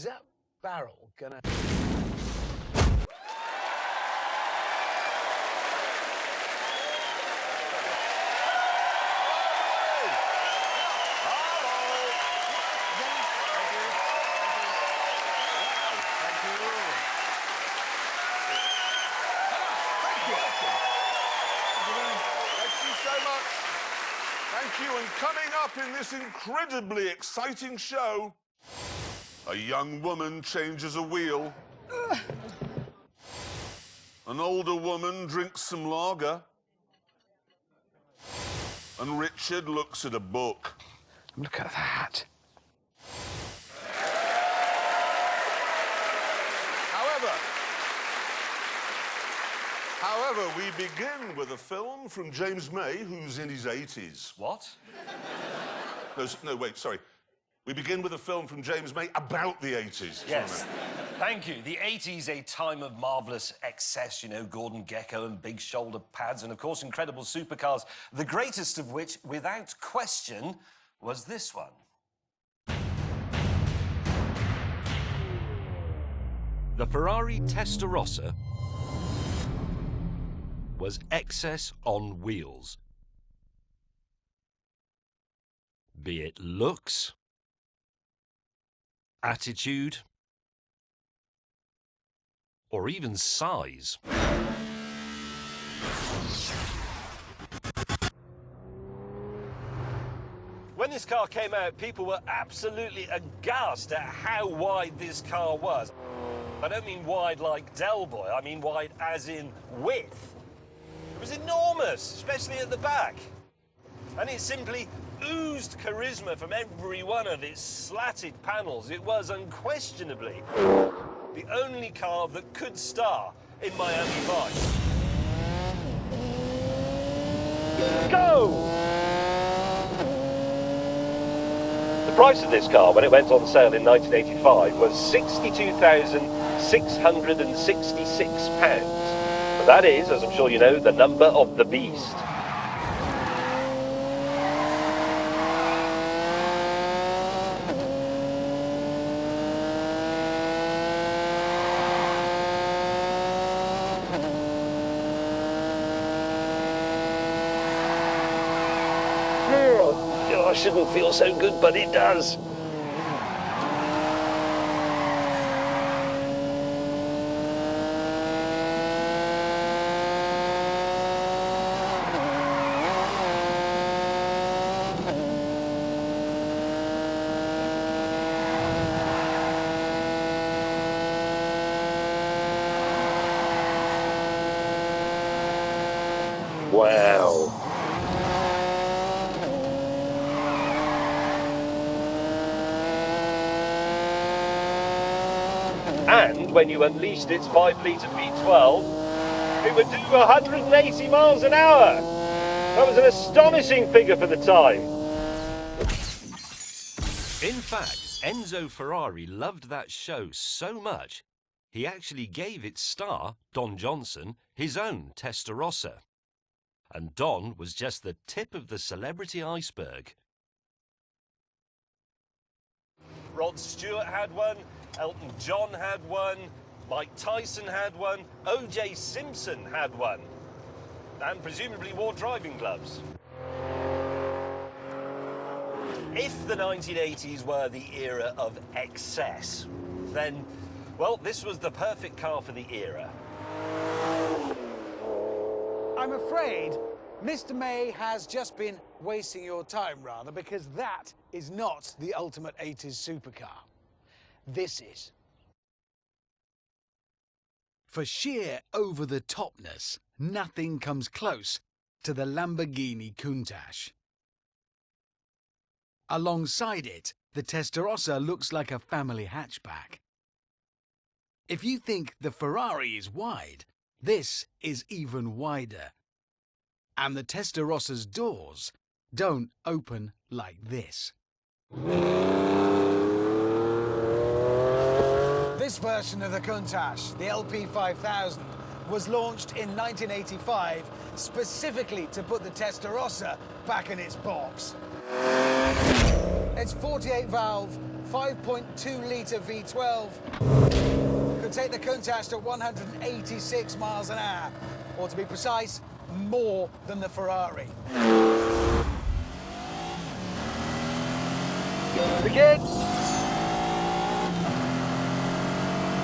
Is that barrel gonna... Thank you, and coming up in this incredibly exciting show, a young woman changes a wheel. An older woman drinks some lager. And Richard looks at a book. Look at that. However, we begin with a film from James May, who's in his 80s. What? No, wait, sorry. We begin with a film from James May about the 80s. Yes. Thank you. The 80s, a time of marvellous excess, you know, Gordon Gekko and big shoulder pads and, of course, incredible supercars, the greatest of which, without question, was this one. The Ferrari Testarossa was excess on wheels. Be it looks, attitude, or even size. When this car came out, people were absolutely aghast at how wide this car was. I don't mean wide like Del Boy, I mean wide as in width. It was enormous, especially at the back. And it simply oozed charisma from every one of its slatted panels. It was unquestionably the only car that could star in Miami Vice. Go! The price of this car, when it went on sale in 1985, was £62,666. But that is, as I'm sure you know, the number of the beast. Oh, I shouldn't feel so good, but it does. Wow. And when you unleashed its 5-litre V12, it would do 180 miles an hour. That was an astonishing figure for the time. In fact, Enzo Ferrari loved that show so much, he actually gave its star, Don Johnson, his own Testarossa. And Don was just the tip of the celebrity iceberg. Rod Stewart had one, Elton John had one, Mike Tyson had one, O.J. Simpson had one, and presumably wore driving gloves. If the 1980s were the era of excess, then, well, this was the perfect car for the era. I'm afraid Mr. May has just been wasting your time, rather, because that is not the ultimate 80s supercar. This is. For sheer over-the-topness, nothing comes close to the Lamborghini Countach. Alongside it, the Testarossa looks like a family hatchback. If you think the Ferrari is wide, this is even wider. And the Testarossa's doors don't open like this. This version of the Countach, the LP5000, was launched in 1985 specifically to put the Testarossa back in its box. It's 48-valve, 5.2-litre V12 could take the Countach to 186 miles an hour, or to be precise, more than the Ferrari. The kids.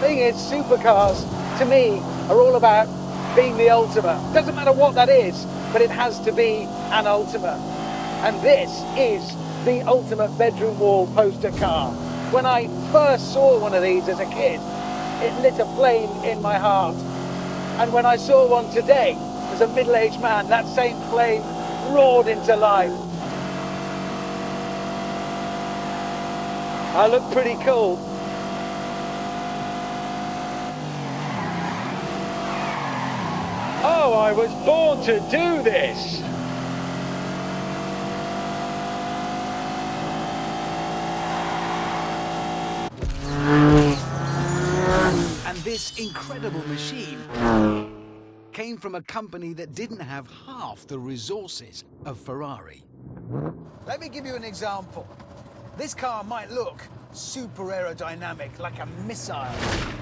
Thing is, supercars, to me, are all about being the ultimate. Doesn't matter what that is, but it has to be an ultimate. And this is the ultimate bedroom wall poster car. When I first saw one of these as a kid, it lit a flame in my heart. And when I saw one today, as a middle-aged man, that same flame roared into life. I look pretty cool. Oh, I was born to do this. And this incredible machine came from a company that didn't have half the resources of Ferrari. Let me give you an example. This car might look super aerodynamic, like a missile,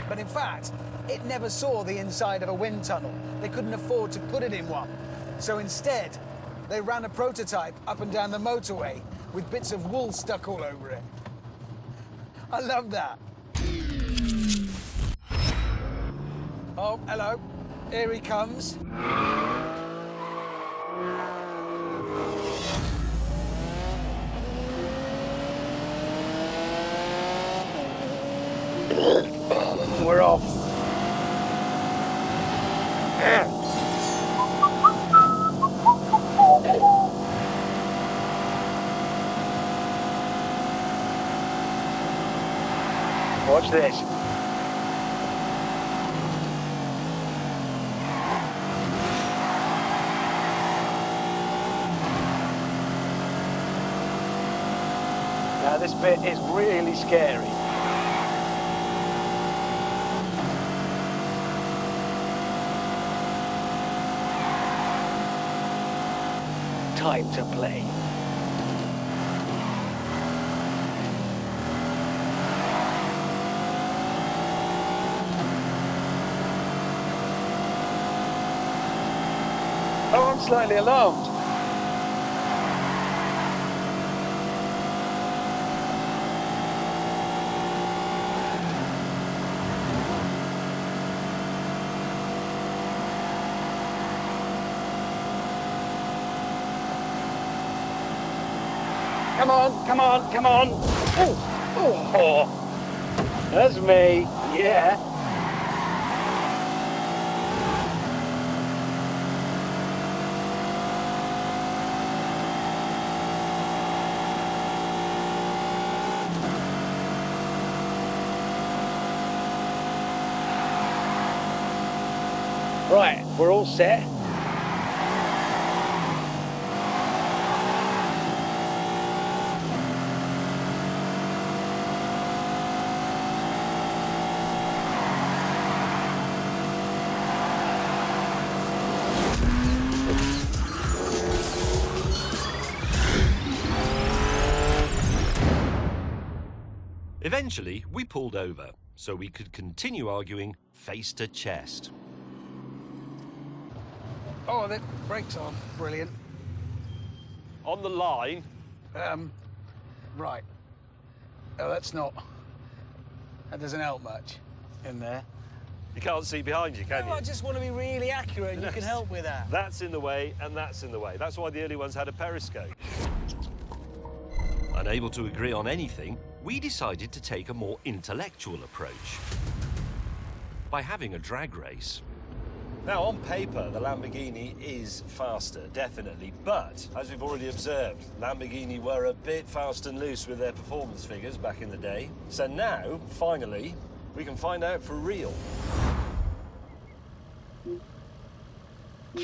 but in fact, it never saw the inside of a wind tunnel. They couldn't afford to put it in one. So instead, they ran a prototype up and down the motorway with bits of wool stuck all over it. I love that. Oh, hello. Here he comes. We're off. Watch this. Now this bit is really scary. Time to play. Oh, I'm slightly alarmed. Come on, come on, come on. Oh, that's me, yeah. Right, we're all set. Eventually, we pulled over so we could continue arguing face to chest. Oh, the brakes are brilliant. On the line. Right. Oh, that doesn't help much in there. You can't see behind you, can No, you? I just want to be really accurate, and you can help with that. That's in the way, and that's in the way. That's why the early ones had a periscope. Unable to agree on anything, we decided to take a more intellectual approach by having a drag race. Now, on paper, the Lamborghini is faster, definitely, but as we've already observed, Lamborghini were a bit fast and loose with their performance figures back in the day. So now, finally, we can find out for real.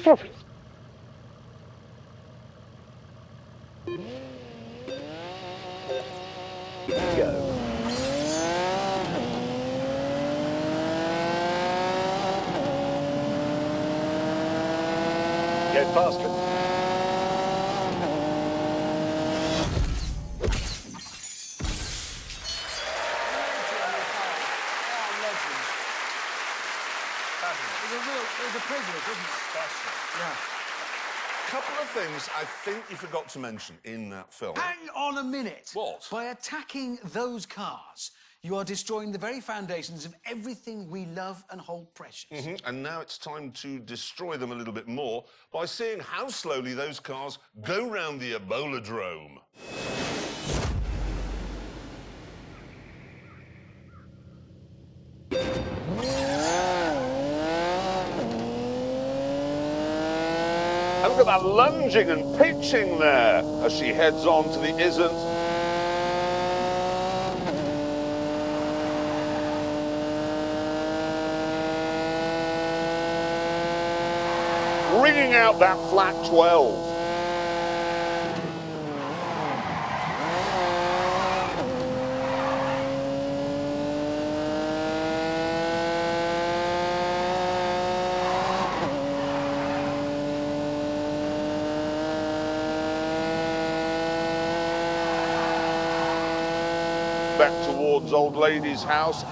Go. Go faster. marvellous, isn't it? Special. Yeah. Couple of things I think you forgot to mention in that film. Hang on a minute. What? By attacking those cars, you are destroying the very foundations of everything we love and hold precious. And now it's time to destroy them a little bit more by seeing how slowly those cars go round the Ebola-drome. And look at that lunging and pitching there as she heads on to the isn't. Ringing out that flat 12. Back towards Old Lady's house.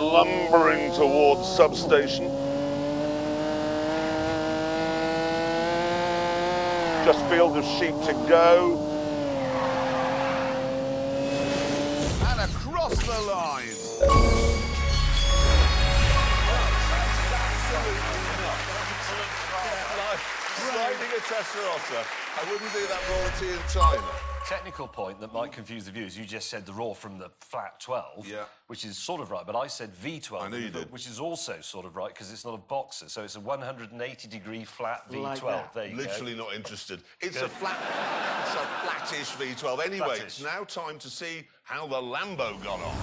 Lumbering towards substation. Just field of sheep to go. And across the line. Sliding a Testarossa. I wouldn't do that for a tea in China. Technical point that might confuse the viewers. You just said the raw from the flat 12, Yeah. which is sort of right, but I said V12. I knew you did. Which is also sort of right, because it's not a boxer, so it's a 180-degree flat V12. Like that. There you Literally not interested. It's a flattish V12. Anyway, Flattish. it's now time to see how the Lambo got on.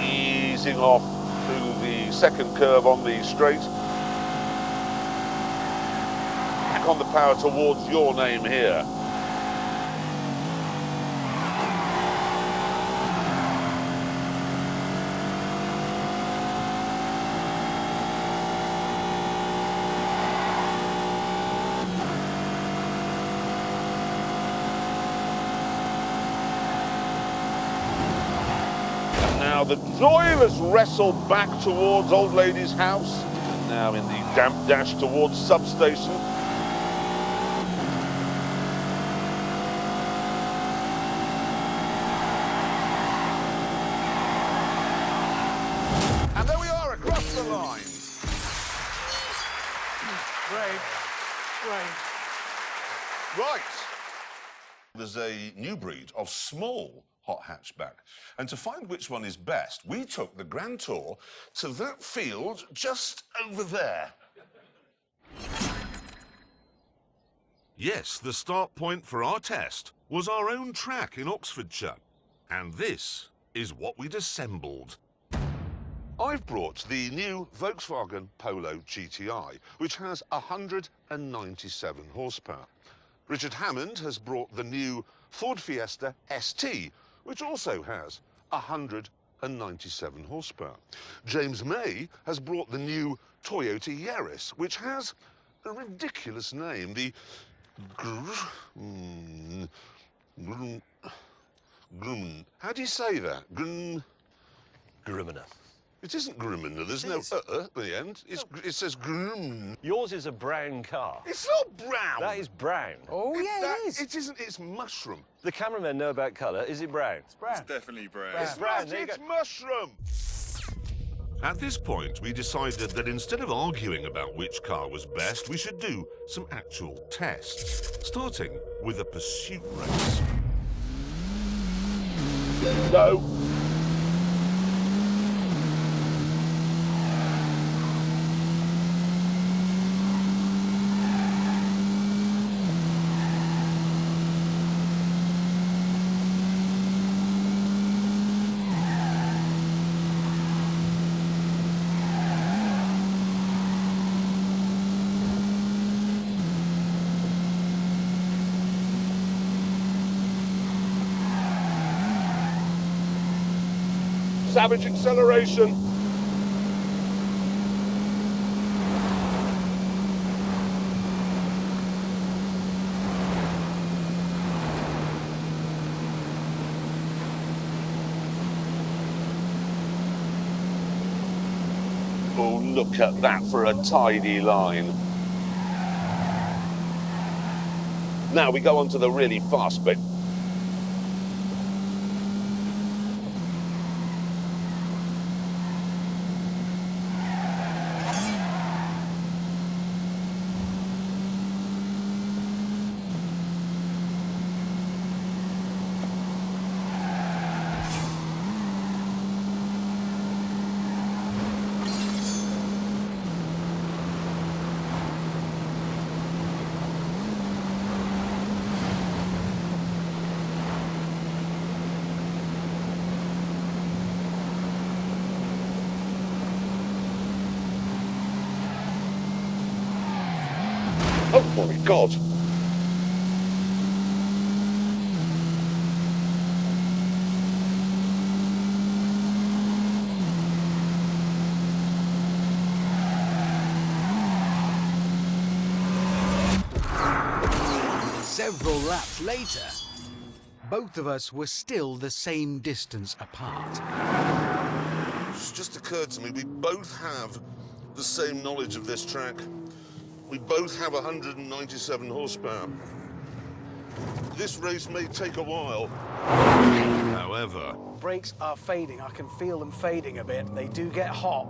Easing off to the second curve on the straight. Back on the power towards your name here. Now the joyless wrestle back towards Old Lady's house. And now in the damp dash towards substation. And there we are across the line. Great. Great. Right. There's a new breed of small hot hatchback. And to find which one is best, we took the Grand Tour to that field just over there. Yes, the start point for our test was our own track in Oxfordshire. And this is what we'd assembled. I've brought the new Volkswagen Polo GTI, which has 197 horsepower. Richard Hammond has brought the new Ford Fiesta ST, which also has 197 horsepower. James May has brought the new Toyota Yaris, which has a ridiculous name, the how do you say that? Grimina. It isn't Grimina. There's no at the end. It says Grim. Yours is a brown car. It's not brown. That is brown. Oh, yeah, it is. It isn't. It's mushroom. The cameramen know about colour. Is it brown? It's brown. Definitely brown. It's brown. There you It's go. mushroom. At this point, we decided that instead of arguing about which car was best, we should do some actual tests, starting with a pursuit race. Go. savage acceleration. Oh, look at that for a tidy line. Now we go on to the really fast bit. Oh my God. Several laps later, both of us were still the same distance apart. It's just occurred to me, we both have the same knowledge of this track. We both have 197 horsepower. This race may take a while. However, Brakes are fading. I can feel them fading a bit. They do get hot.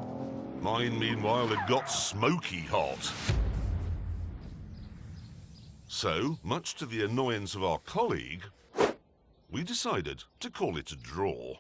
mine, meanwhile, had got smoky hot. So, much to the annoyance of our colleague, we decided to call it a draw.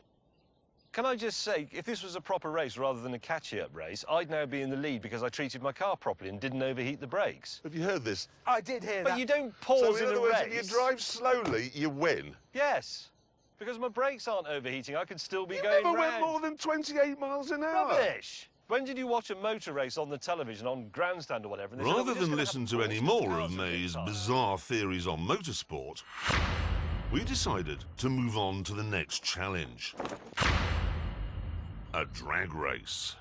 Can I just say, if this was a proper race rather than a catchy-up race, I'd now be in the lead because I treated my car properly and didn't overheat the brakes. Have you heard this? I did hear that. But you don't pause So in in other a words, race. if you drive slowly, you win. Yes, because my brakes aren't overheating. I could still be You going never went round. more than 28 miles an hour. Rubbish! When did you watch a motor race on the television, on Grandstand or whatever? And they said, "Oh, Rather we're just than gonna listen have to any 40 more cars of at May's the time." bizarre theories on motorsport, we decided to move on to the next challenge. A drag race.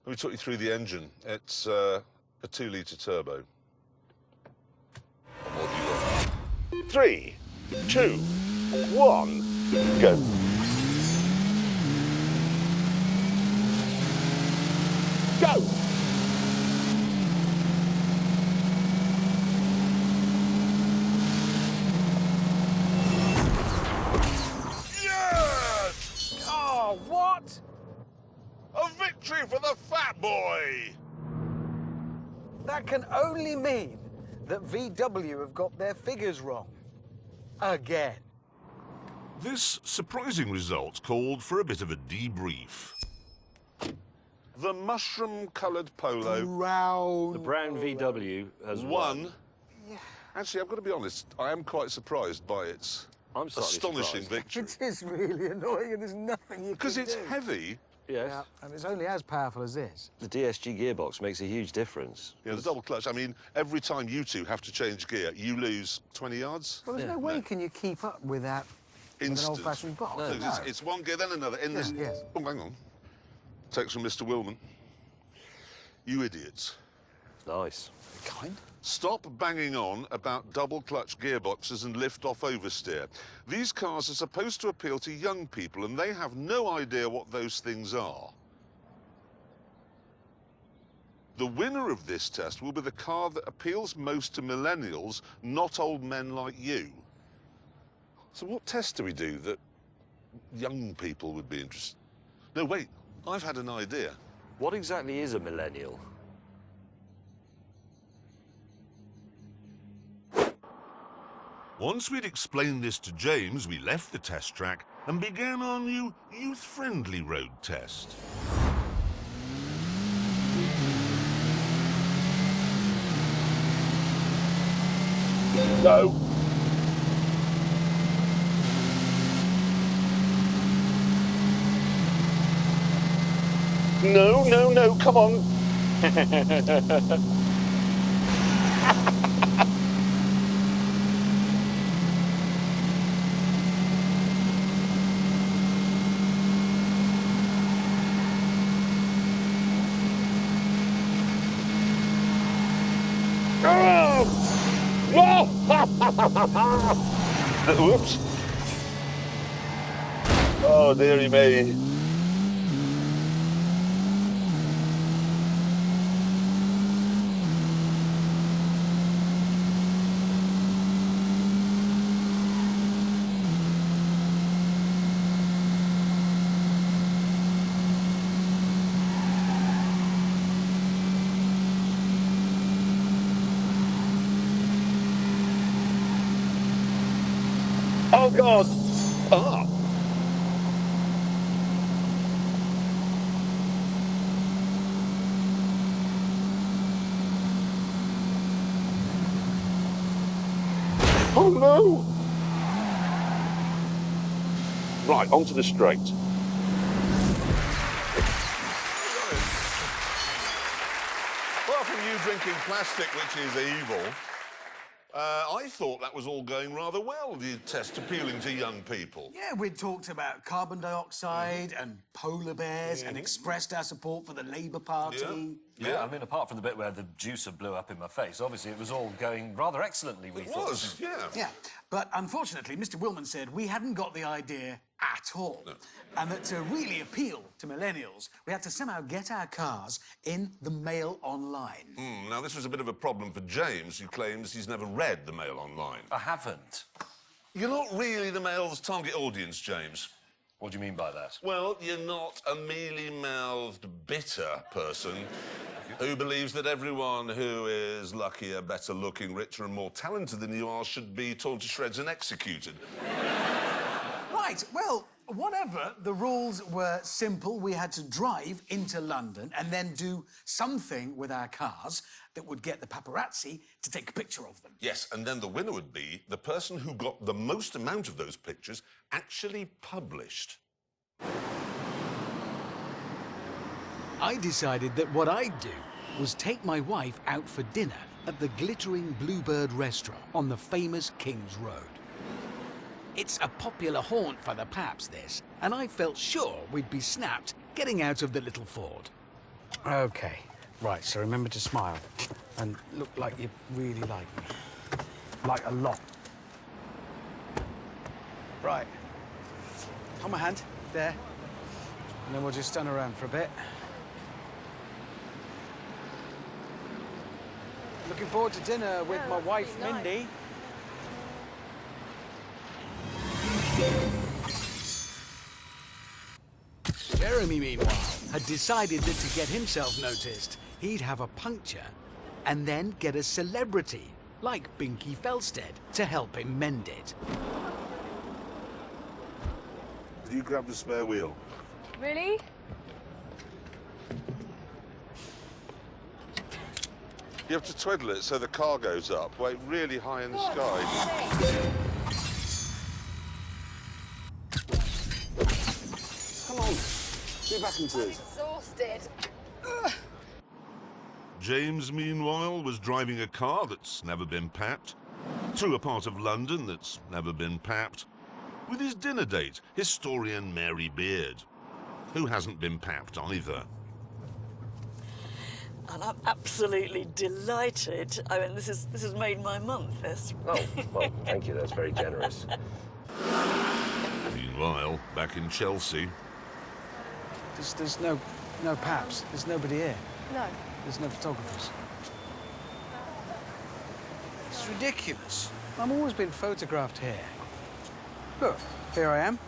Let me talk you through the engine. It's a 2-litre turbo. What do you got? 3, 2, 1, go. Go! Yes! Oh, what? A victory for the fat boy! That can only mean that VW have got their figures wrong. Again. This surprising result called for a bit of a debrief. The mushroom-coloured polo The brown VW has won. Actually, I've got to be honest, I am quite surprised by its I'm slightly astonishing surprised. victory. It is really annoying and there's nothing you can do. Because it's heavy. Yes. Yeah, and it's only as powerful as this. The DSG gearbox makes a huge difference. Yeah, the double clutch. I mean, every time you two have to change gear, you lose 20 yards. Well, there's no way can you keep up with that with an Instant. old-fashioned box. No, it's one gear, then another. In this. yes. Oh, hang on. Text from Mr. Willman. You idiots. Nice. Kind. Stop banging on about double clutch gearboxes and lift off oversteer. These cars are supposed to appeal to young people and they have no idea what those things are. The winner of this test will be the car that appeals most to millennials, not old men like you. So what test do we do that young people would be interested? No, wait, I've had an idea. What exactly is a millennial? Once we'd explained this to James, we left the test track and began our new youth-friendly road test. Go. No, come on. Whoops. Oh, dearie me. Oh, God. Ah. Oh, no. Right, onto the straight. Apart from you drinking plastic, which is evil, I thought that was all going rather well, the test appealing to young people. Yeah, we'd talked about carbon dioxide and polar bears and expressed our support for the Labour Party. Yeah, I mean, apart from the bit where the juicer blew up in my face, obviously it was all going rather excellently, we thought. It was, yeah. Yeah, but unfortunately, Mr. Willman said we hadn't got the idea at all. No. And that to really appeal to millennials, we had to somehow get our cars in the Mail Online. Now, this was a bit of a problem for James, who claims he's never read the Mail Online. I haven't. You're not really the Mail's target audience, James. What do you mean by that? Well, you're not a mealy-mouthed, bitter person who believes that everyone who is luckier, better-looking, richer and more talented than you are should be torn to shreds and executed. Right, well, whatever. The rules were simple. We had to drive into London and then do something with our cars that would get the paparazzi to take a picture of them. Yes, and then the winner would be the person who got the most amount of those pictures actually published. I decided that what I'd do was take my wife out for dinner at the glittering Bluebird restaurant on the famous King's Road. It's a popular haunt for the paps, this, and I felt sure we'd be snapped getting out of the little Ford. Okay, right, so remember to smile and look like you really like me. Like a lot. Right. Hold my hand, there. And then we'll just stand around for a bit. Looking forward to dinner with my wife, Mindy. Jeremy, meanwhile, had decided that to get himself noticed, he'd have a puncture and then get a celebrity, like Binky Felstead, to help him mend it. Did you grab the spare wheel? Really? You have to twiddle it so the car goes up, way really high in the sky. Come on, get back into I'm this. exhausted. James, meanwhile, was driving a car that's never been papped, through a part of London that's never been papped, with his dinner date, historian Mary Beard, who hasn't been papped either. And I'm absolutely delighted. I mean, this has made my month, this. Oh, well, thank you. That's very generous. Meanwhile, back in Chelsea, There's no paps. There's nobody here. No. There's no photographers. It's ridiculous. I've always been photographed here. Look, here I am.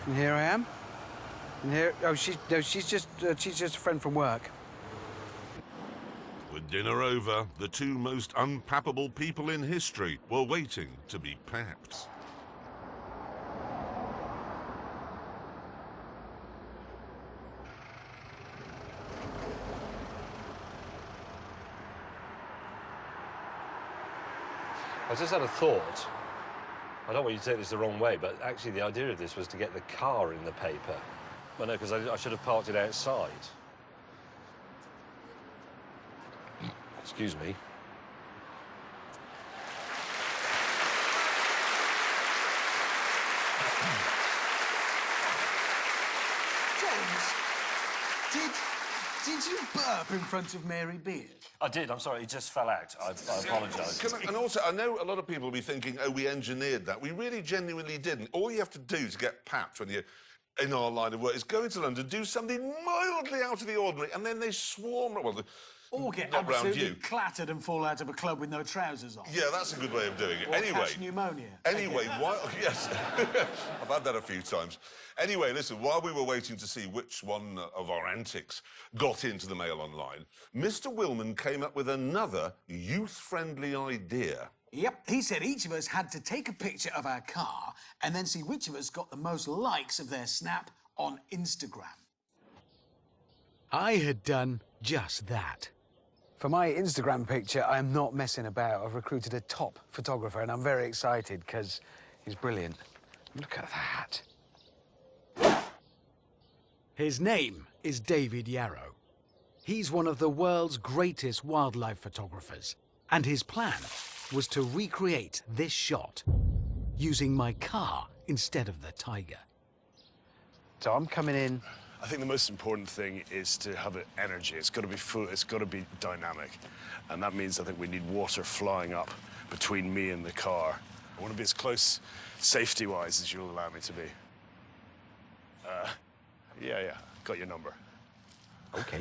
And here I am. And here... Oh, she's just a friend from work. with dinner over, the two most unpappable people in history were waiting to be papped. I just had a thought. I don't want you to take this the wrong way, but actually the idea of this was to get the car in the paper. Well, no, because I should have parked it outside. Excuse me. James, Did you burp in front of Mary Beard? I did, I'm sorry, it just fell out. I apologise. And also, I know a lot of people will be thinking, oh, we engineered that. We really genuinely didn't. All you have to do to get papped when you're in our line of work is go into London, do something mildly out of the ordinary, and then they swarm... Well, Or get not round absolutely you. clattered and fall out of a club with no trousers on. Yeah, that's a good way of doing it. Or Anyway... catch pneumonia. Anyway, while... Yes. I've had that a few times. Anyway, listen, while we were waiting to see which one of our antics got into the Mail Online, Mr. Willman came up with another youth-friendly idea. Yep, he said each of us had to take a picture of our car and then see which of us got the most likes of their snap on Instagram. I had done just that. For my Instagram picture, I am not messing about. I've recruited a top photographer, and I'm very excited because he's brilliant. Look at that. His name is David Yarrow. He's one of the world's greatest wildlife photographers, and his plan was to recreate this shot using my car instead of the tiger. So I'm coming in. I think the most important thing is to have energy. It's got to be full, it's got to be dynamic. And that means I think we need water flying up between me and the car. I want to be as close, safety-wise, as you'll allow me to be. Yeah, got your number. Okay.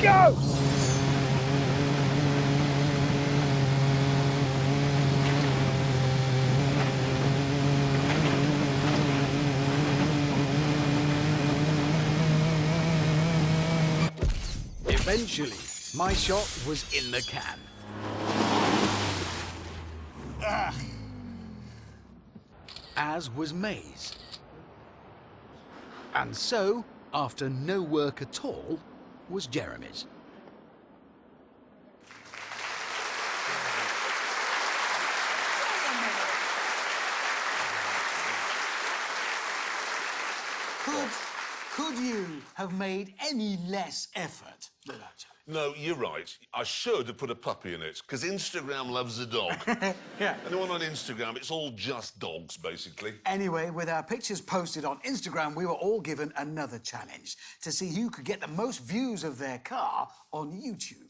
Go! Eventually, my shot was in the can. As was May's. And so, after no work at all, was Jeremy's. Could you have made any less effort than that challenge? No, you're right. I should have put a puppy in it, because Instagram loves a dog. Yeah. Anyone on Instagram, it's all just dogs, basically. Anyway, with our pictures posted on Instagram, we were all given another challenge to see who could get the most views of their car on YouTube.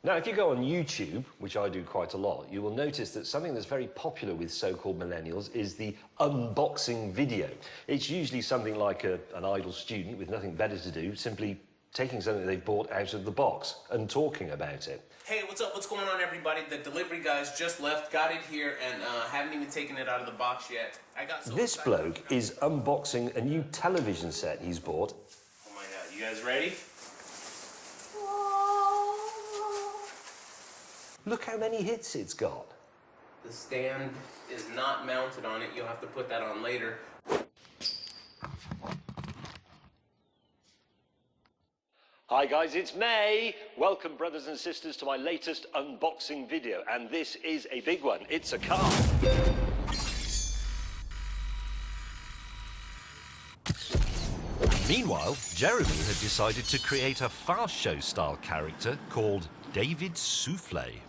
Now, if you go on YouTube, which I do quite a lot, you will notice that something that's very popular with so-called millennials is the unboxing video. It's usually something like an idle student with nothing better to do, simply taking something they've bought out of the box and talking about it. Hey, what's up? What's going on, everybody? The delivery guys just left, got it here, and haven't even taken it out of the box yet. This bloke is unboxing a new television set he's bought. Oh my God, you guys ready? Look how many hits it's got. The stand is not mounted on it. You'll have to put that on later. Hi guys, it's May. Welcome, brothers and sisters, to my latest unboxing video. And this is a big one. It's a car. Meanwhile, Jeremy had decided to create a fast show style character called David Souffle.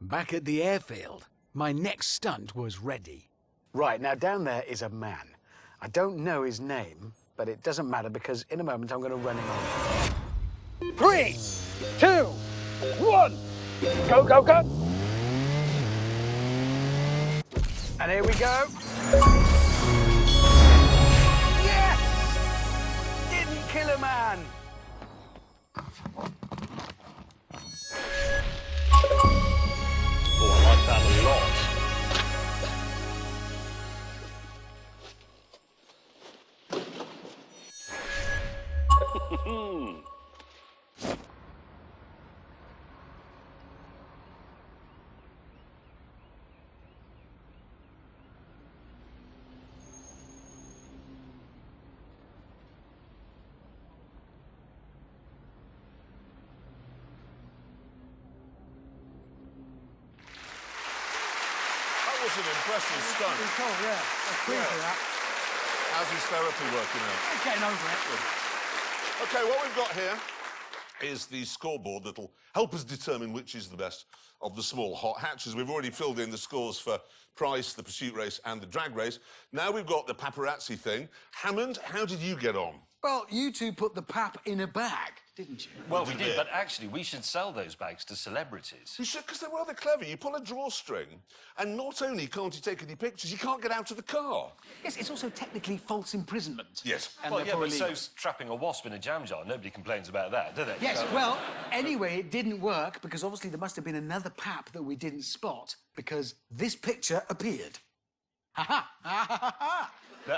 Back at the airfield, my next stunt was ready. Right, now down there is a man. I don't know his name, but it doesn't matter because in a moment I'm going to run him over. 3, 2, 1, go, go, go! And here we go. Yes! Didn't kill a man. Oh, I like that a lot. That was an impressive stunt. Pretty cool, yeah. I'm pleased with that. How's his therapy working out? He's getting over it. OK, what we've got here is the scoreboard that'll help us determine which is the best of the small hot hatches. We've already filled in the scores for Price, the pursuit race and the drag race. Now we've got the paparazzi thing. Hammond, how did you get on? Well, you two put the pap in a bag, didn't you? Well, we did, but actually, we should sell those bags to celebrities. You should, because they're rather clever. You pull a drawstring, and not only can't you take any pictures, you can't get out of the car. Yes, it's also technically false imprisonment. Yes. And Well, yeah, therefore but illegal. so's trapping a wasp in a jam jar. Nobody complains about that, do they? Yes, So- well, anyway, it didn't work because obviously there must have been another pap that we didn't spot because this picture appeared. Ha ha! Ha ha ha ha! No.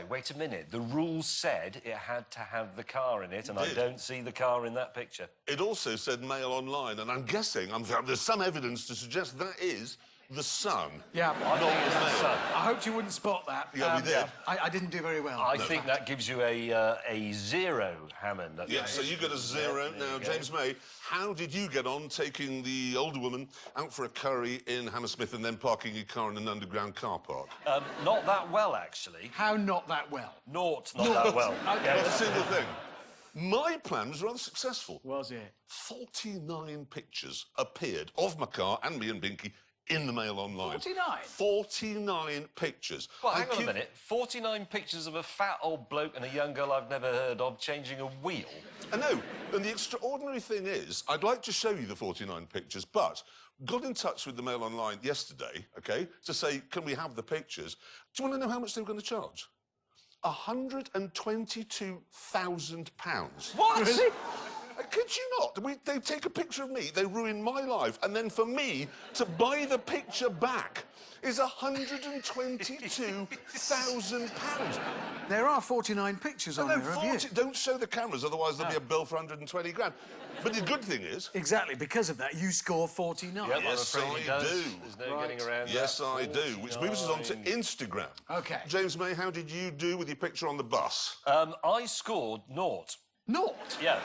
Wait a minute. The rules said it had to have the car in it, and I did. don't see the car in that picture. It also said Mail Online, and I'm guessing, there's some evidence to suggest that is the Sun. Yeah, I think it's the Sun. I hoped you wouldn't spot that. Yeah, we did. I didn't do very well. I think that gives you a 0, Hammond. Yeah, so you got a 0. Now, James May, how did you get on taking the older woman out for a curry in Hammersmith and then parking your car in an underground car park? Not that well, actually. How not that well? Not that well. Okay. Not a single thing. My plan was rather successful. Was it? 49 pictures appeared of my car and me and Binky in the Mail Online. 49? 49 pictures. Well, hang on a minute. 49 pictures of a fat old bloke and a young girl I've never heard of changing a wheel. I know. And the extraordinary thing is, I'd like to show you the 49 pictures, but got in touch with the Mail Online yesterday, OK, to say, can we have the pictures? Do you want to know how much they were going to charge? £122,000. What? Really? I kid you not. They take a picture of me, they ruin my life, and then for me to buy the picture back is £122,000. There are 49 pictures on No, there of you. don't show the cameras, otherwise there'll be a bill for 120 grand. But the good thing is... Exactly, because of that, you score 49. Yep, Yes, I'm afraid he I does. do. There's no getting around Yes, that. I do. Which moves us on to 49. Instagram. OK. James May, how did you do with your picture on the bus? I scored 0. Naught. Yeah.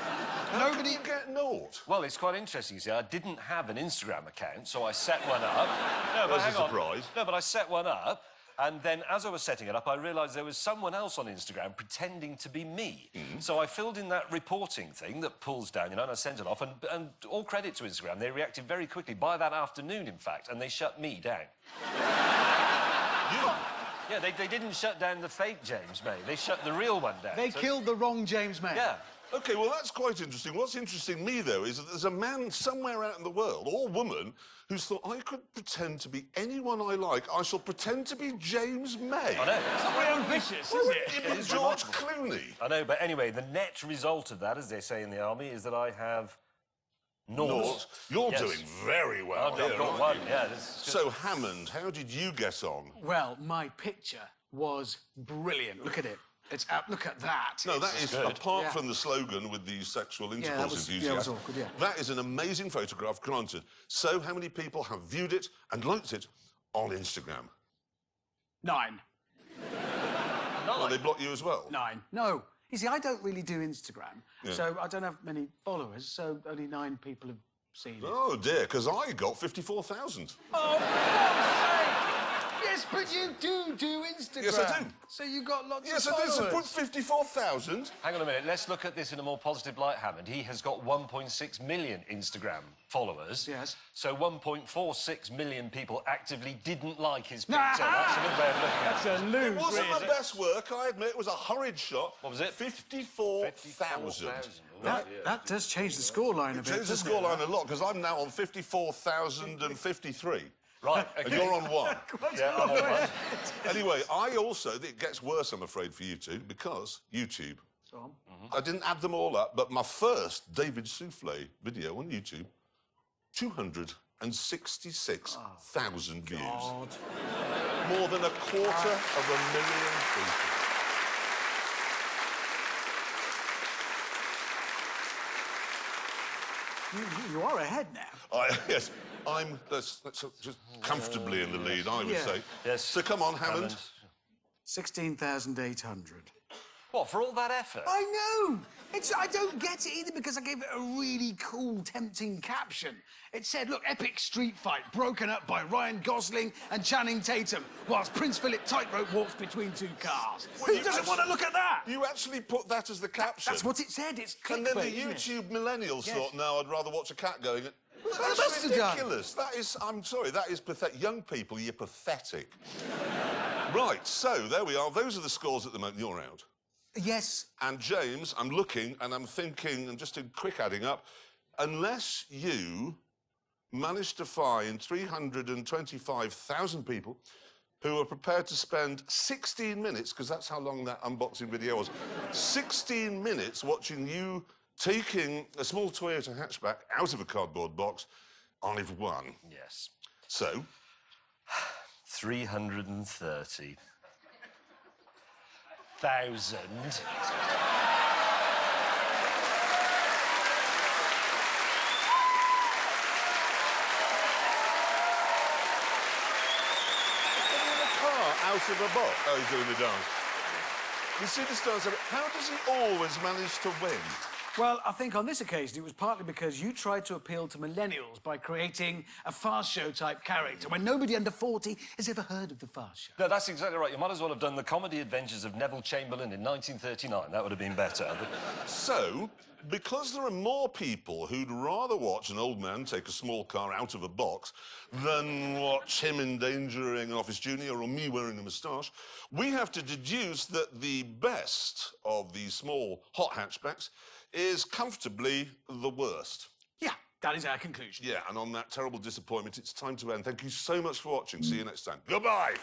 How did you get naught? Well, it's quite interesting, you see. I didn't have an Instagram account, so I set one up. No, but That's a hang on. surprise. No, but I set one up, and then as I was setting it up, I realised there was someone else on Instagram pretending to be me. So I filled in that reporting thing that pulls down, and I sent it off, and all credit to Instagram, they reacted very quickly, by that afternoon, in fact, and they shut me down. You? Yeah, they didn't shut down the fake James May. They shut the real one down. They So- killed the wrong James May. Yeah. OK, well, that's quite interesting. What's interesting me, though, is that there's a man somewhere out in the world, or woman, who's thought, I could pretend to be anyone I like. I shall pretend to be James May. I know. It's not very ambitious, Well, is it? it was is George remarkable. Clooney. I know, but anyway, the net result of that, as they say in the army, is that I have naught. Naught. You're Yes. doing very well I've here, got aren't one, you? yeah. This is good. So, Hammond, how did you get on? Well, my picture was brilliant. Look at it. It's look at that. No, that is, good. apart Yeah. from the slogan with the sexual that intercourse was- enthusiast, yeah, it was all good, yeah. that is an amazing photograph, granted. So, how many people have viewed it and liked it on Instagram? 9. Well, they block you as well. 9. No. You see, I don't really do Instagram, Yeah. so I don't have many followers, so only 9 people have seen it. Oh, dear, because I got 54,000. Oh, for God's sake! Yes, but you do Instagram. Yes, I do. So you got lots Yes, of I did. followers. So put 54,000. Hang on a minute, let's look at this in a more positive light, Hammond. He has got 1.6 million Instagram followers. Yes. So 1.46 million people actively didn't like his picture. That's a good way of looking at it. That's a lose, It wasn't really. my best work, I admit. It was a hurried shot. What was it? 54,000. That does change the scoreline a bit. Changed the doesn't it? scoreline a lot, because I'm now on 54,053. Right, And okay. you're on 1. Yeah, I'm on one. Anyway, it gets worse, I'm afraid, for you two, because YouTube. Go on. I didn't add them all up, but my first David Soufflé video on YouTube, 266,000 views. God. More than 250,000 people. You are ahead now. Yes, I'm just comfortably in the lead, I would say. Yes. So come on, Hammond. 16,800. What, for all that effort? I know! I don't get it either because I gave it a really cool, tempting caption. It said, look, epic street fight broken up by Ryan Gosling and Channing Tatum whilst Prince Philip tightrope walks between two cars. Who doesn't want to look at that? You actually put that as the caption? That's what it said. It's clickbait, And then the isn't it? YouTube millennials thought, no, I'd rather watch a cat going... They That's must have done. ridiculous. That is, I'm sorry, that is pathetic. Young people, you're pathetic. Right, so there we are. Those are the scores at the moment. You're out. Yes. And James, I'm looking and I'm thinking, and just a quick adding up, unless you manage to find 325,000 people who are prepared to spend 16 minutes, because that's how long that unboxing video was, 16 minutes watching you taking a small Toyota hatchback out of a cardboard box, I've won. Yes. So? 330,000. Out of a box. Oh, he's doing the dance. You see this dance? How does he always manage to win? Well, I think on this occasion it was partly because you tried to appeal to millennials by creating a fast show type character when nobody under 40 has ever heard of the fast show. No, that's exactly right. You might as well have done the comedy adventures of Neville Chamberlain in 1939. That would have been better. So, because there are more people who'd rather watch an old man take a small car out of a box than watch him endangering an office junior or me wearing a moustache, we have to deduce that the best of these small hot hatchbacks is comfortably the worst. Yeah, that is our conclusion. Yeah, and on that terrible disappointment, it's time to end. Thank you so much for watching. See you next time. Goodbye.